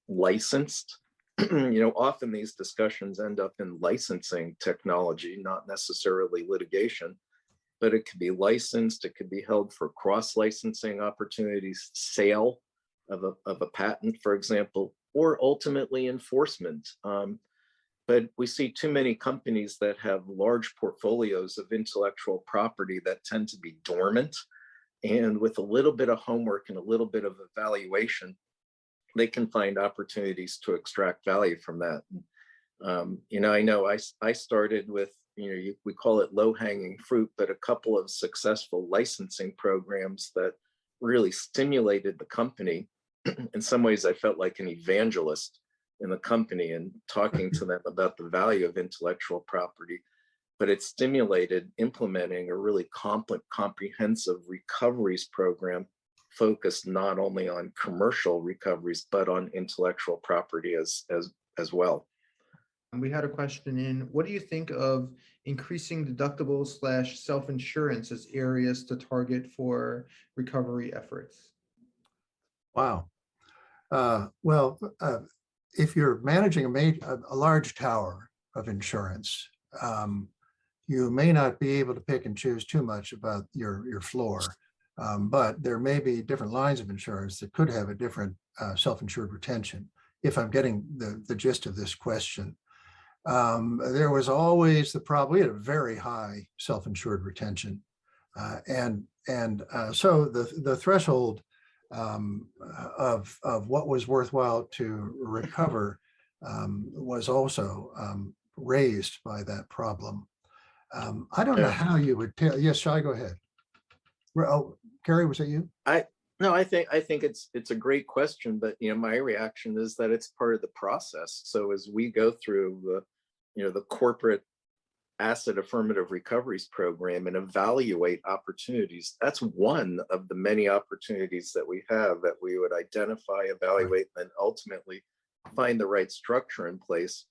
licensed. Often these discussions end up in licensing technology, not necessarily litigation, but it could be licensed. It could be held for cross-licensing opportunities, sale of a patent, for example, or ultimately enforcement. But we see too many companies that have large portfolios of intellectual property that tend to be dormant. And with a little bit of homework and a little bit of evaluation, they can find opportunities to extract value from that. I know I started with, we call it low-hanging fruit, but a couple of successful licensing programs that really stimulated the company. In some ways, I felt like an evangelist in the company and talking to them about the value of intellectual property, but it stimulated implementing a really comprehensive recoveries program focused not only on commercial recoveries, but on intellectual property as well. And we had a question in, what do you think of increasing deductibles / self-insurance as areas to target for recovery efforts? Wow. If you're managing a large tower of insurance, you may not be able to pick and choose too much about your floor, but there may be different lines of insurance that could have a different self-insured retention, if I'm getting the gist of this question. There was always the problem, we had a very high self-insured retention. So the threshold of what was worthwhile to recover was also raised by that problem. I don't know how you would tell. Yes, Shai, go ahead. Oh, Carrie, was that you? No, I think it's a great question, but my reaction is that it's part of the process. So as we go through the Corporate Asset Affirmative Recoveries Program and evaluate opportunities, that's one of the many opportunities that we have that we would identify, evaluate, and ultimately find the right structure in place.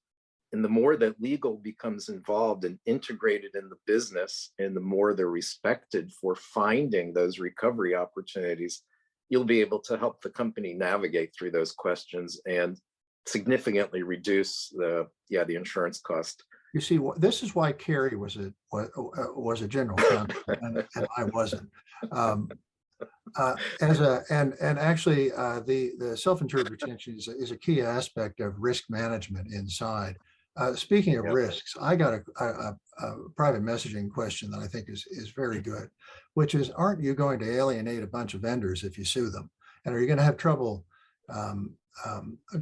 And the more that legal becomes involved and integrated in the business, and the more they're respected for finding those recovery opportunities, you'll be able to help the company navigate through those questions and significantly reduce the insurance cost. You see, this is why Carrie was a general counsel and I wasn't. Actually, the self-insured retention is a key aspect of risk management inside. Speaking of risks, I got a private messaging question that I think is very good, which is, aren't you going to alienate a bunch of vendors if you sue them? And are you going to have trouble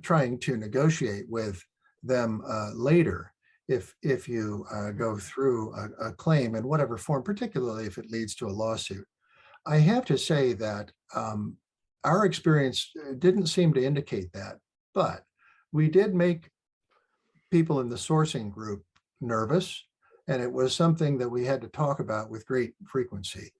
trying to negotiate with them later if you go through a claim in whatever form, particularly if it leads to a lawsuit? I have to say that our experience didn't seem to indicate that, but we did make people in the sourcing group nervous, and it was something that we had to talk about with great frequency.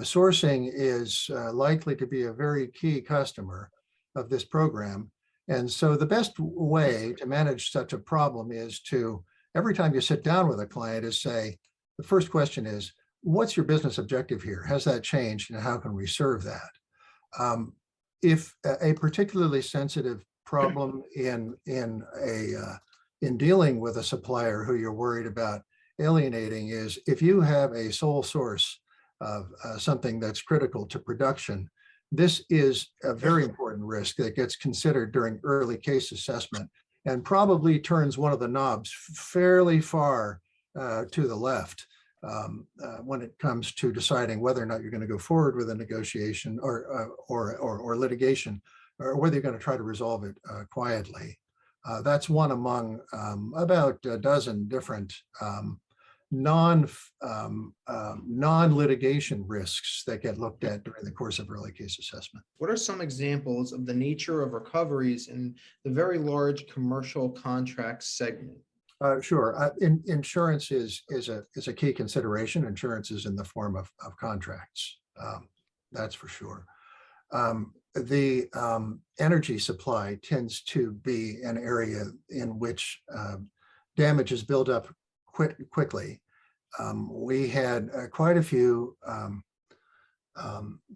Sourcing is likely to be a very key customer of this program. And so the best way to manage such a problem is to, every time you sit down with a client, is say, the first question is, what's your business objective here? Has that changed, and how can we serve that? If a particularly sensitive problem in dealing with a supplier who you're worried about alienating is, if you have a sole source of something that's critical to production, this is a very important risk that gets considered during early case assessment and probably turns one of the knobs fairly far to the left when it comes to deciding whether or not you're going to go forward with a negotiation or litigation or whether you're going to try to resolve it quietly. That's one among about a dozen different non-litigation risks that get looked at during the course of early case assessment. What are some examples of the nature of recoveries in the very large commercial contracts segment? Sure. Insurance is a key consideration. Insurance is in the form of contracts. That's for sure. The energy supply tends to be an area in which damage is built up quickly. We had quite a few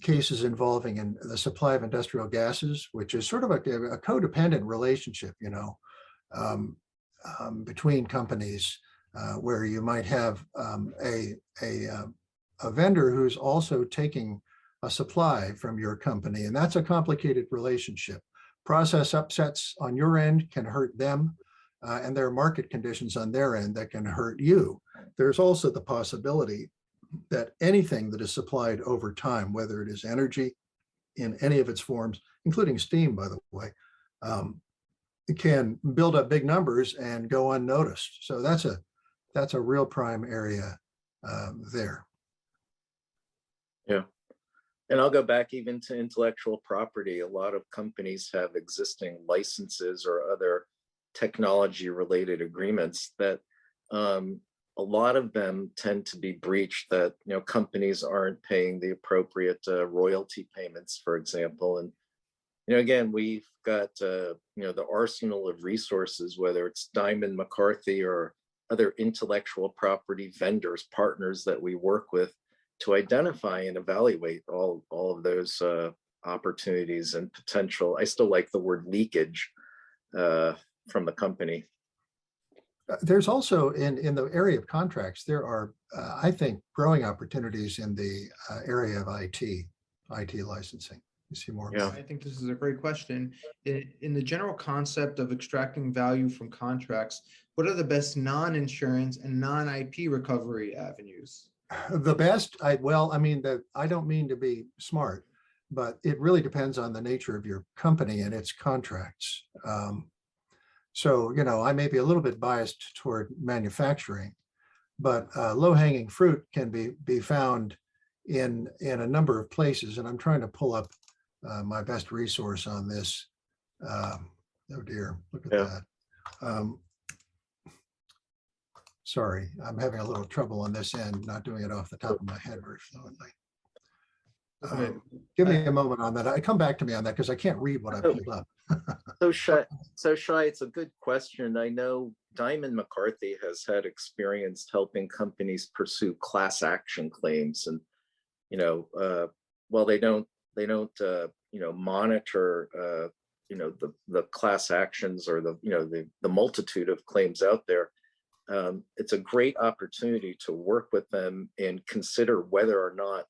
cases involving in the supply of industrial gases, which is sort of a codependent relationship, between companies, where you might have a vendor who's also taking a supply from your company, and that's a complicated relationship. Process upsets on your end can hurt them, and there are market conditions on their end that can hurt you. There's also the possibility that anything that is supplied over time, whether it is energy in any of its forms, including steam, by the way, it can build up big numbers and go unnoticed. So that's a real prime area there. Yeah. And I'll go back even to intellectual property. A lot of companies have existing licenses or other technology related agreements that a lot of them tend to be breached, that companies aren't paying the appropriate royalty payments, for example. And again, we've got the arsenal of resources, whether it's Diamond McCarthy or other intellectual property vendors, partners that we work with, to identify and evaluate all of those opportunities and potential. I still like the word leakage from the company. There's also in the area of contracts, there are, I think, growing opportunities in the area of IT licensing. You see more. Yeah. I think this is a great question. In the general concept of extracting value from contracts, what are the best non-insurance and non-IP recovery avenues? The best, I don't mean to be smart, but it really depends on the nature of your company and its contracts. So, I may be a little bit biased toward manufacturing, but low-hanging fruit can be found in a number of places. And I'm trying to pull up my best resource on this. Oh dear, look at that. Sorry, I'm having a little trouble on this end, not doing it off the top of my head very fluently. Give me a moment on that. Come back to me on that because I can't read what I pulled up. So Shai, it's a good question. I know Diamond McCarthy has had experience helping companies pursue class action claims, and while they don't monitor the class actions or the multitude of claims out there. It's a great opportunity to work with them and consider whether or not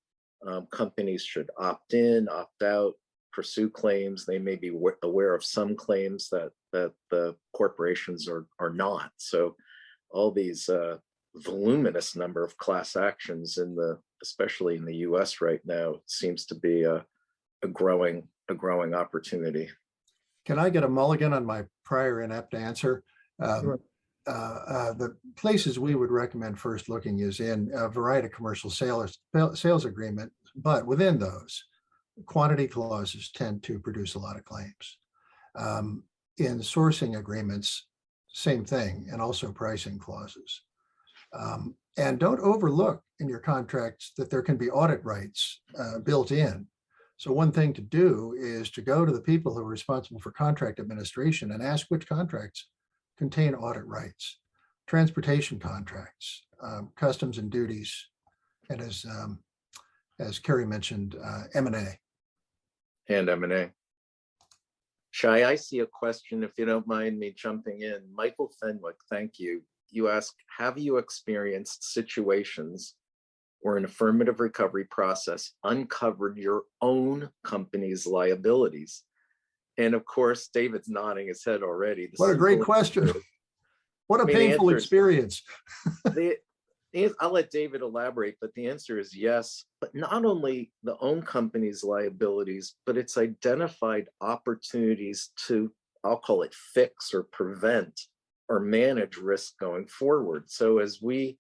companies should opt in, opt out, pursue claims. They may be aware of some claims that the corporations are not. So all these voluminous number of class actions especially in the US right now, seems to be a growing opportunity. Can I get a mulligan on my prior inept answer? Sure. The places we would recommend first looking is in a variety of commercial sales agreement, but within those, quantity clauses tend to produce a lot of claims. In sourcing agreements, same thing, and also pricing clauses. And don't overlook in your contracts that there can be audit rights built in. So one thing to do is to go to the people who are responsible for contract administration and ask which contracts contain audit rights, transportation contracts, customs and duties, and as Carrie mentioned, M&A. And M&A. Shai, I see a question, if you don't mind me jumping in. Michael Fenwick, thank you. You ask, have you experienced situations where an affirmative recovery process uncovered your own company's liabilities? And of course, David's nodding his head already. What a great question. What a painful experience. I'll let David elaborate, but the answer is yes. But not only the own company's liabilities, but it's identified opportunities to, I'll call it, fix or prevent or manage risk going forward. So as we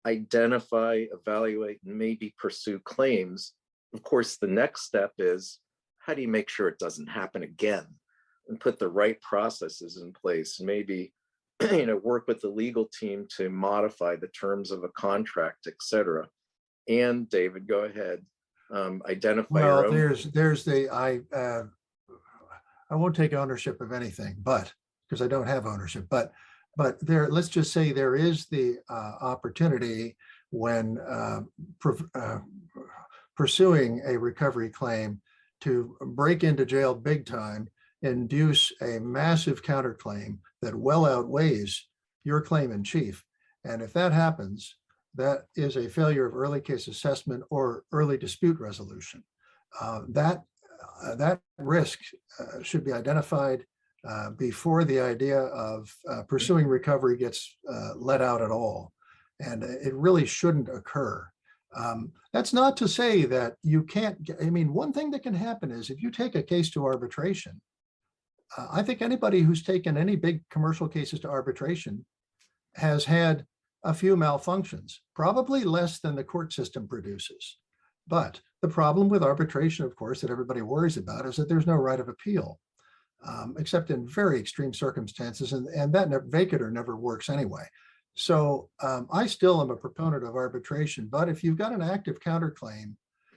identify, evaluate, and maybe pursue claims, of course, the next step is, how do you make sure it doesn't happen again and put the right processes in place? Maybe work with the legal team to modify the terms of a contract, et cetera. And David, go ahead. Identify your Well, own. there's the, I won't take ownership of anything, but because I don't have ownership, but there, let's just say there is the opportunity when pursuing a recovery claim to break into jail big time, induce a massive counterclaim that well outweighs your claim in chief. And if that happens, that is a failure of early case assessment or early dispute resolution. That risk should be identified before the idea of pursuing recovery gets let out at all. And it really shouldn't occur. That's not to say that you can't, I mean, one thing that can happen is if you take a case to arbitration, I think anybody who's taken any big commercial cases to arbitration has had a few malfunctions, probably less than the court system produces. But the problem with arbitration, of course, that everybody worries about is that there's no right of appeal, except in very extreme circumstances, and that vacatur never works anyway. So I still am a proponent of arbitration, but if you've got an active counterclaim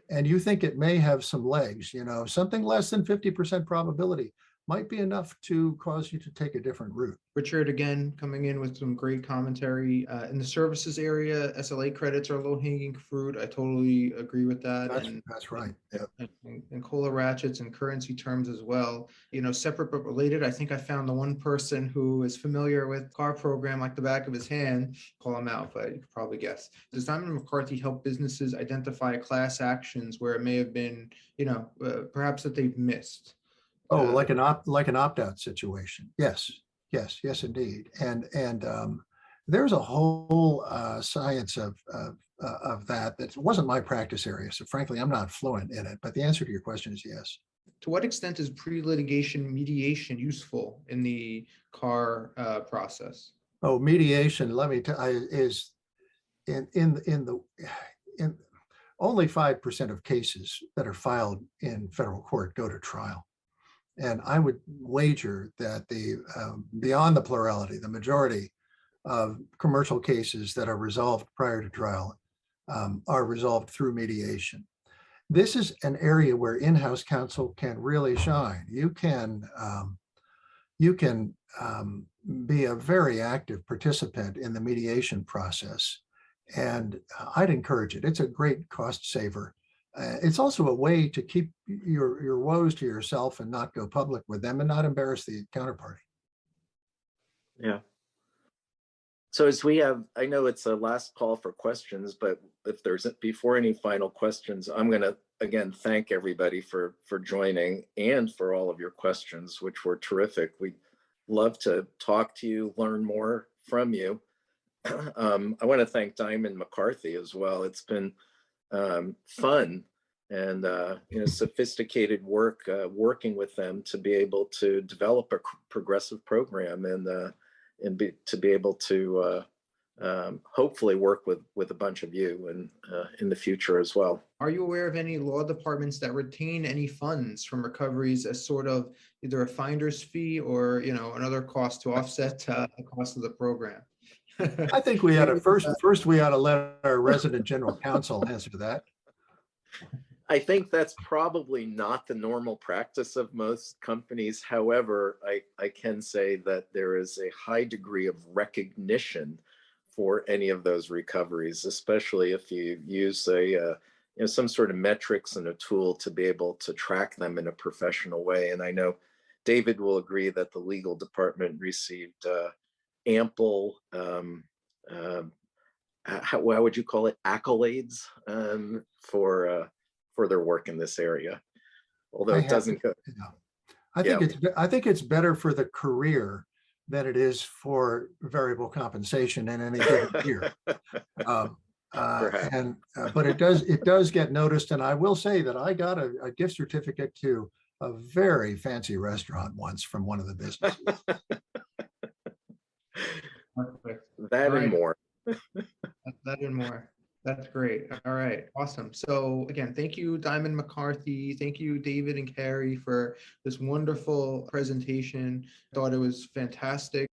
and you think it may have some legs, something less than 50% probability might be enough to cause you to take a different route. Richard, again, coming in with some great commentary. In the services area, SLA credits are low-hanging fruit. I totally agree with that. That's right. Yeah. And COLA ratchets and currency terms as well. Separate but related, I think I found the one person who is familiar with CAAR program like the back of his hand. Call him out, but you could probably guess. Does Diamond McCarthy help businesses identify class actions where it may have been, perhaps that they've missed? Oh, like an opt-out situation. Yes, indeed. And there's a whole science of that wasn't my practice area. So frankly, I'm not fluent in it. But the answer to your question is yes. To what extent is pre-litigation mediation useful in the CAAR process? Oh, mediation. Let me tell you, is in only 5% of cases that are filed in federal court go to trial. And I would wager that beyond the plurality, the majority of commercial cases that are resolved prior to trial are resolved through mediation. This is an area where in-house counsel can really shine. You can be a very active participant in the mediation process, and I'd encourage it. It's a great cost saver. It's also a way to keep your woes to yourself and not go public with them and not embarrass the counterparty. Yeah. So as we have, I know it's a last call for questions, but if there's, before any final questions, I'm going to, again, thank everybody for joining and for all of your questions, which were terrific. We'd love to talk to you, learn more from you. I want to thank Diamond McCarthy as well. It's been fun and sophisticated work working with them to be able to develop a progressive program and to be able to hopefully work with a bunch of you and in the future as well. Are you aware of any law departments that retain any funds from recoveries as sort of either a finder's fee or another cost to offset the cost of the program? I think we ought to first we ought to let our resident general counsel answer that. I think that's probably not the normal practice of most companies. However, I can say that there is a high degree of recognition for any of those recoveries, especially if you use some sort of metrics and a tool to be able to track them in a professional way. And I know David will agree that the legal department received ample, how would you call it, accolades for their work in this area, although it doesn't go. I think it's better for the career than it is for variable compensation in any given year. But it does get noticed. And I will say that I got a gift certificate to a very fancy restaurant once from one of the businesses. Perfect. That All and right. more. That and more. That's great. All right. Awesome. So again, thank you, Diamond McCarthy. Thank you, David and Carrie, for this wonderful presentation. I thought it was fantastic.